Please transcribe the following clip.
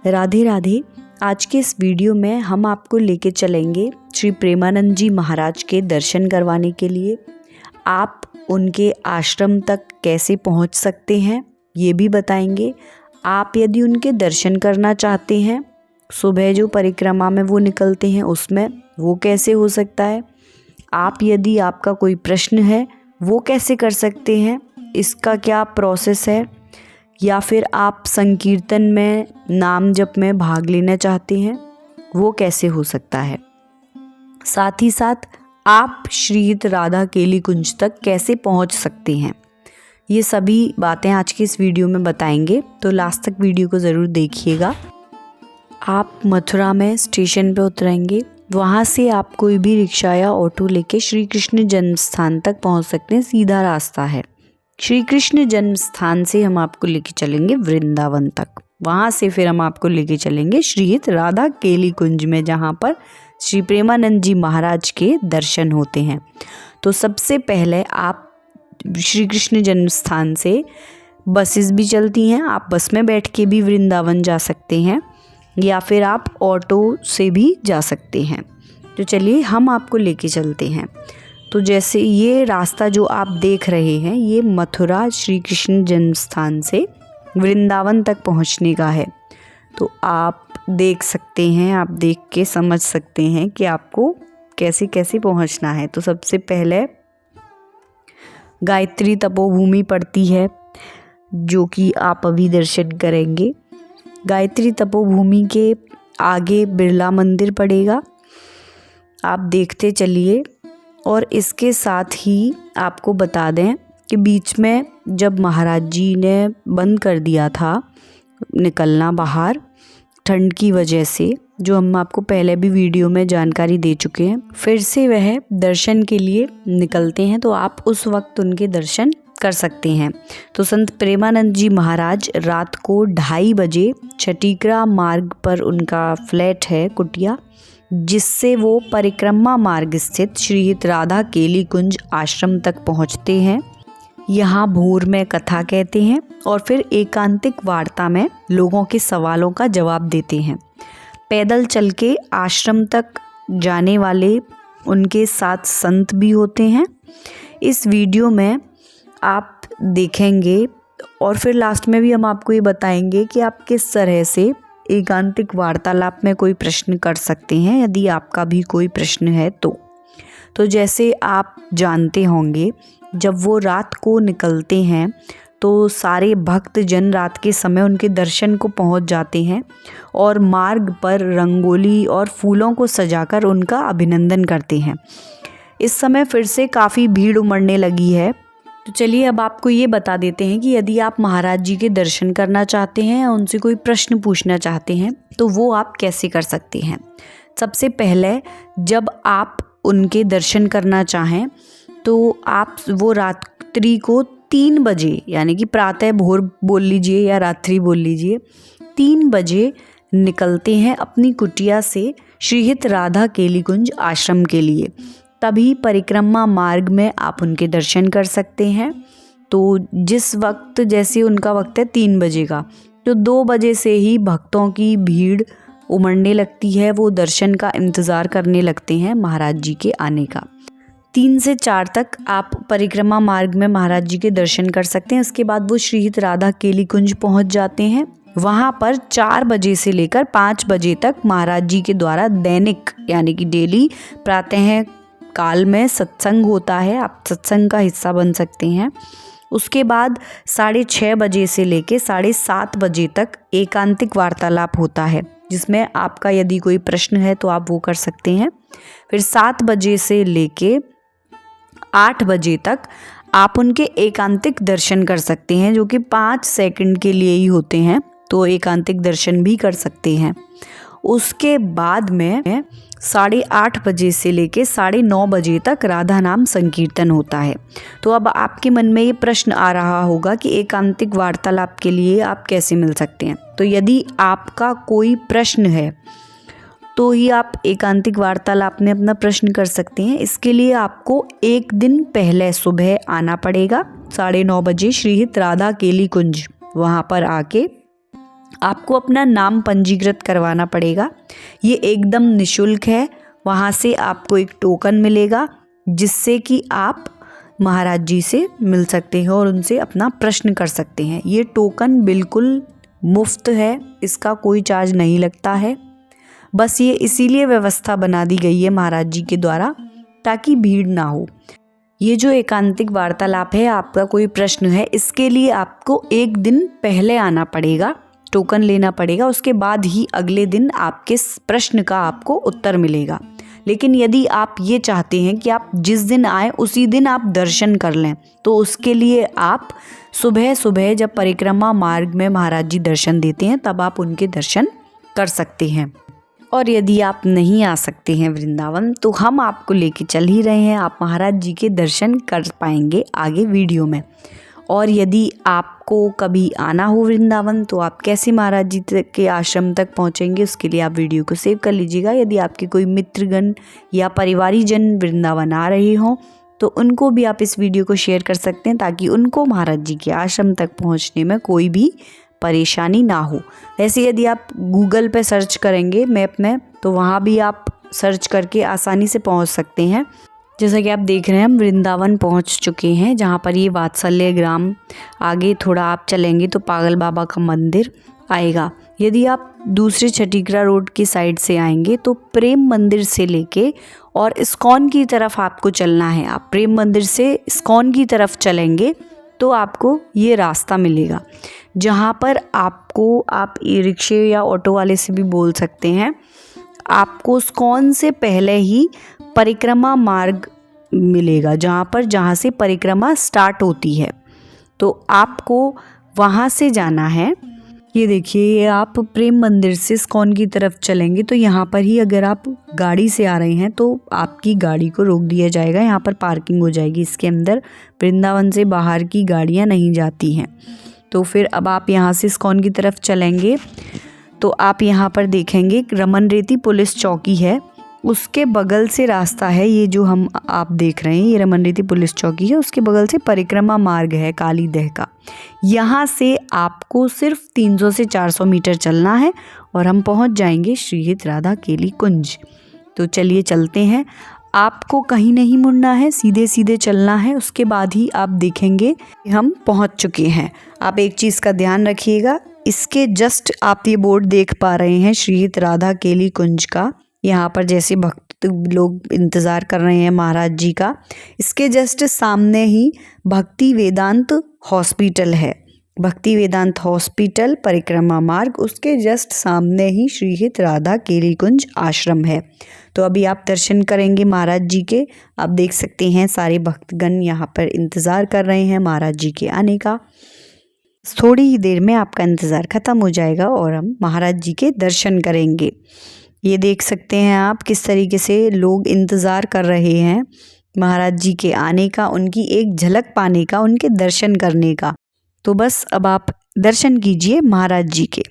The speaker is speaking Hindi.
राधे राधे। आज के इस वीडियो में हम आपको लेके चलेंगे श्री प्रेमानंद जी महाराज के दर्शन करवाने के लिए। आप उनके आश्रम तक कैसे पहुंच सकते हैं ये भी बताएंगे। आप यदि उनके दर्शन करना चाहते हैं, सुबह जो परिक्रमा में वो निकलते हैं उसमें, वो कैसे हो सकता है। आप यदि आपका कोई प्रश्न है वो कैसे कर सकते हैं, इसका क्या प्रोसेस है। या फिर आप संकीर्तन में, नाम जप में भाग लेना चाहते हैं, वो कैसे हो सकता है। साथ ही साथ आप श्रीहित राधा केली कुंज तक कैसे पहुंच सकते हैं, ये सभी बातें आज की इस वीडियो में बताएंगे। तो लास्ट तक वीडियो को ज़रूर देखिएगा। आप मथुरा में स्टेशन पे उतरेंगे, वहाँ से आप कोई भी रिक्शा या ऑटो लेके श्री कृष्ण जन्म स्थान तक पहुँच सकते हैं। सीधा रास्ता है। श्री कृष्ण जन्म स्थान से हम आपको लेके चलेंगे वृंदावन तक, वहाँ से फिर हम आपको लेके चलेंगे श्रीहित राधा केली कुंज में, जहाँ पर श्री प्रेमानंद जी महाराज के दर्शन होते हैं। तो सबसे पहले आप श्री कृष्ण जन्म स्थान से बसेस भी चलती हैं, आप बस में बैठ के भी वृंदावन जा सकते हैं, या फिर आप ऑटो से भी जा सकते हैं। तो चलिए हम आपको लेके चलते हैं। तो जैसे ये रास्ता जो आप देख रहे हैं, ये मथुरा श्री कृष्ण जन्म स्थान से वृंदावन तक पहुंचने का है। तो आप देख सकते हैं, आप देख के समझ सकते हैं कि आपको कैसे कैसे पहुंचना है। तो सबसे पहले गायत्री तपोभूमि पड़ती है, जो कि आप अभी दर्शन करेंगे। गायत्री तपोभूमि के आगे बिरला मंदिर पड़ेगा, आप देखते चलिए। और इसके साथ ही आपको बता दें कि बीच में जब महाराज जी ने बंद कर दिया था निकलना बाहर ठंड की वजह से, जो हम आपको पहले भी वीडियो में जानकारी दे चुके हैं, फिर से वह दर्शन के लिए निकलते हैं। तो आप उस वक्त उनके दर्शन कर सकते हैं। तो संत प्रेमानंद जी महाराज रात को 2:30 बजे छठीकरा मार्ग पर उनका फ्लैट है, कुटिया, जिससे वो परिक्रमा मार्ग स्थित श्रीहित राधा केली कुंज आश्रम तक पहुंचते हैं। यहाँ भोर में कथा कहते हैं और फिर एकांतिक वार्ता में लोगों के सवालों का जवाब देते हैं। पैदल चल के आश्रम तक जाने वाले उनके साथ संत भी होते हैं। इस वीडियो में आप देखेंगे और फिर लास्ट में भी हम आपको ये बताएंगे कि आप किस तरह से एकांतिक वार्तालाप में कोई प्रश्न कर सकते हैं, यदि आपका भी कोई प्रश्न है तो जैसे आप जानते होंगे, जब वो रात को निकलते हैं तो सारे भक्त जन रात के समय उनके दर्शन को पहुंच जाते हैं और मार्ग पर रंगोली और फूलों को सजाकर उनका अभिनंदन करते हैं। इस समय फिर से काफ़ी भीड़ उमड़ने लगी है। तो चलिए अब आपको ये बता देते हैं कि यदि आप महाराज जी के दर्शन करना चाहते हैं या उनसे कोई प्रश्न पूछना चाहते हैं तो वो आप कैसे कर सकते हैं। सबसे पहले जब आप उनके दर्शन करना चाहें तो आप वो रात्रि को 3 बजे, यानी कि प्रातः भोर बोल लीजिए या रात्रि बोल लीजिए, 3 बजे निकलते हैं अपनी कुटिया से श्रीहित राधा केली कुंज आश्रम के लिए। तभी परिक्रमा मार्ग में आप उनके दर्शन कर सकते हैं। तो जिस वक्त, जैसे उनका वक्त है 3 बजे का, तो 2 बजे से ही भक्तों की भीड़ उमड़ने लगती है, वो दर्शन का इंतज़ार करने लगते हैं महाराज जी के आने का। 3 से 4 तक आप परिक्रमा मार्ग में महाराज जी के दर्शन कर सकते हैं। उसके बाद वो श्रीहित राधा केली कुंज पहुंच जाते हैं। वहाँ पर 4 बजे से लेकर 5 बजे तक महाराज जी के द्वारा दैनिक, यानी कि डेली प्रातः काल में सत्संग होता है, आप सत्संग का हिस्सा बन सकते हैं। उसके बाद 6:30 बजे से लेके 7:30 बजे तक एकांतिक वार्तालाप होता है, जिसमें आपका यदि कोई प्रश्न है तो आप वो कर सकते हैं। फिर 7 बजे से लेके 8 बजे तक आप उनके एकांतिक दर्शन कर सकते हैं, जो कि 5 सेकंड के लिए ही होते हैं, तो एकांतिक दर्शन भी कर सकते हैं। उसके बाद में 8:30 बजे से लेके 9:30 बजे तक राधा नाम संकीर्तन होता है। तो अब आपके मन में ये प्रश्न आ रहा होगा कि एकांतिक वार्तालाप के लिए आप कैसे मिल सकते हैं। तो यदि आपका कोई प्रश्न है तो ही आप एकांतिक वार्तालाप में अपना प्रश्न कर सकते हैं। इसके लिए आपको एक दिन पहले सुबह आना पड़ेगा 9:30 बजे श्रीहित राधा केली कुंज। वहाँ पर आके आपको अपना नाम पंजीकृत करवाना पड़ेगा। ये एकदम निशुल्क है। वहाँ से आपको एक टोकन मिलेगा जिससे कि आप महाराज जी से मिल सकते हैं और उनसे अपना प्रश्न कर सकते हैं। ये टोकन बिल्कुल मुफ्त है, इसका कोई चार्ज नहीं लगता है। बस ये इसीलिए व्यवस्था बना दी गई है महाराज जी के द्वारा ताकि भीड़ ना हो। ये जो एकांतिक वार्तालाप है, आपका कोई प्रश्न है, इसके लिए आपको एक दिन पहले आना पड़ेगा, टोकन लेना पड़ेगा, उसके बाद ही अगले दिन आपके प्रश्न का आपको उत्तर मिलेगा। लेकिन यदि आप ये चाहते हैं कि आप जिस दिन आए उसी दिन आप दर्शन कर लें, तो उसके लिए आप सुबह सुबह जब परिक्रमा मार्ग में महाराज जी दर्शन देते हैं तब आप उनके दर्शन कर सकते हैं। और यदि आप नहीं आ सकते हैं वृंदावन तो हम आपको लेके चल ही रहे हैं, आप महाराज जी के दर्शन कर पाएंगे आगे वीडियो में। और यदि आपको कभी आना हो वृंदावन तो आप कैसे महाराज जी के आश्रम तक पहुंचेंगे, उसके लिए आप वीडियो को सेव कर लीजिएगा। यदि आपके कोई मित्रगण या परिवारीजन वृंदावन आ रहे हों तो उनको भी आप इस वीडियो को शेयर कर सकते हैं ताकि उनको महाराज जी के आश्रम तक पहुंचने में कोई भी परेशानी ना हो। वैसे यदि आप गूगल पे सर्च करेंगे मैप में तो वहाँ भी आप सर्च करके आसानी से पहुँच सकते हैं। जैसा कि आप देख रहे हैं हम वृंदावन पहुंच चुके हैं, जहां पर ये वात्सल्य ग्राम, आगे थोड़ा आप चलेंगे तो पागल बाबा का मंदिर आएगा। यदि आप दूसरे छठीकरा रोड की साइड से आएंगे तो प्रेम मंदिर से लेके और इस्कॉन की तरफ आपको चलना है। आप प्रेम मंदिर से इस्कॉन की तरफ चलेंगे तो आपको ये रास्ता मिलेगा, जहाँ पर आपको, आप ई रिक्शे या ऑटो वाले से भी बोल सकते हैं, आपको इस्कॉन से पहले ही परिक्रमा मार्ग मिलेगा, जहाँ से परिक्रमा स्टार्ट होती है। तो आपको वहाँ से जाना है। ये देखिए, ये आप प्रेम मंदिर से इस्कॉन की तरफ चलेंगे तो यहाँ पर ही अगर आप गाड़ी से आ रहे हैं तो आपकी गाड़ी को रोक दिया जाएगा, यहाँ पर पार्किंग हो जाएगी। इसके अंदर वृंदावन से बाहर की गाड़ियाँ नहीं जाती हैं। तो फिर अब आप यहाँ से इस्कॉन की तरफ चलेंगे तो आप यहाँ पर देखेंगे रमन रेती पुलिस चौकी है, उसके बगल से रास्ता है। ये जो हम आप देख रहे हैं ये रमन रेती पुलिस चौकी है, उसके बगल से परिक्रमा मार्ग है कालीदह का। यहाँ से आपको सिर्फ 300 से 400 मीटर चलना है और हम पहुँच जाएंगे श्रीहित राधा केली कुंज। तो चलिए चलते हैं। आपको कहीं नहीं मुड़ना है, सीधे सीधे चलना है, उसके बाद ही आप देखेंगे कि हम पहुँच चुके हैं। आप एक चीज़ का ध्यान रखिएगा, इसके जस्ट आप ये बोर्ड देख पा रहे हैं श्रीहित राधा केली कुंज का, यहाँ पर जैसे भक्त लोग इंतज़ार कर रहे हैं महाराज जी का, इसके जस्ट सामने ही भक्ति वेदांत हॉस्पिटल है। भक्ति वेदांत हॉस्पिटल परिक्रमा मार्ग, उसके जस्ट सामने ही श्रीहित राधा केली कुंज आश्रम है। तो अभी आप दर्शन करेंगे महाराज जी के। आप देख सकते हैं सारे भक्तगण यहाँ पर इंतज़ार कर रहे हैं महाराज जी के आने का। थोड़ी ही देर में आपका इंतज़ार ख़त्म हो जाएगा और हम महाराज जी के दर्शन करेंगे। ये देख सकते हैं आप किस तरीके से लोग इंतज़ार कर रहे हैं महाराज जी के आने का, उनकी एक झलक पाने का, उनके दर्शन करने का। तो बस अब आप दर्शन कीजिए महाराज जी के।